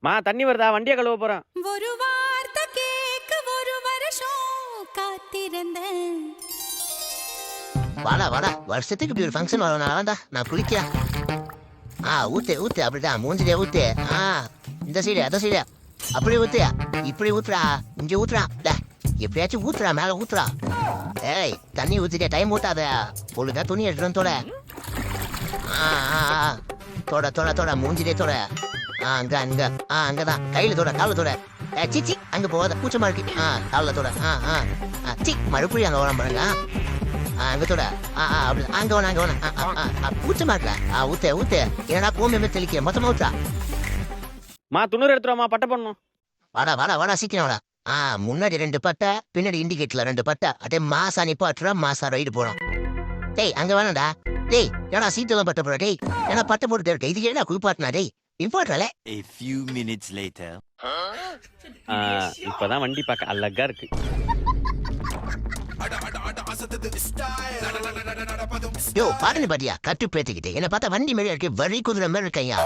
மா தண்ணி வருதா? வண்டியை கழுவ போறேன். ஒரு வார்த்தை கேட்க ஒரு வருஷம் காத்திருந்தேன். வாடா வாடா, வருஷத்துக்கு இப்படி ஒரு ஃபங்க்ஷன் வரணும்னா நான் குளிக்கிறேன். ஊத்து அப்படிதான் மூஞ்சிலே ஊத்து. இந்த சைடு அந்த சைடு அப்படி ஊத்து, இப்படி ஊத்துறா, இங்க ஊத்துறா, எப்படியாச்சும் ஊத்துறா, மேல ஊத்துறா. ஏய் தண்ணி ஊத்திட்டே, டைம் ஊத்தாத, ஒழுங்கா துணி எடுத்துட்டு தொட. தொட தொட தொட, மூஞ்சிலே தொட. அங்க அங்க அங்கதான், கையில தொட, கால தொட. சிச்சி அங்க போகாத, கூச்சமா இருக்கு. கால தொட. சி மறுபடியும் அங்க வர பாருங்க. அங்க தொட. அப்படி அங்க வேணா, அங்க வேணா. கூச்சமா இருக்கல. ஊத்து ஊத்து, ஏன்னா கோமியமே தெளிக்க, மொத்தமா ஊத்துறா. மா துணூறு எடுத்துருவாமா, பட்டை பண்ணணும். வாடா வாடா வாடா, சீக்கிரம் வாடா. முன்னாடி 2 பட்டை, பின்னாடி இண்டிகேட்டர்ல 2 பட்டை. அதே மாசா நிப்பாட்டுறா, மாசா ரைடு போறோம். டேய் அங்க வேணாடா. டேய் ஏன்னா சீட்டெல்லாம் பட்ட போற. டேய் ஏன்னா பட்டை போட்டு இருக்க, இது ஏன்னா குளிப்பாட்டினா. டேய் இம்பார்ட்டன்ல. A few minutes later. இப்பதான் வண்டி பார்க்க அழகா இருக்கு. யோ பாருங்க பாட்டியா, கட்டு பேத்திக்கிட்டு என்ன பார்த்தா வண்டி மாதிரி இருக்கு, வரி குதிரை மாதிரி இருக்கையா.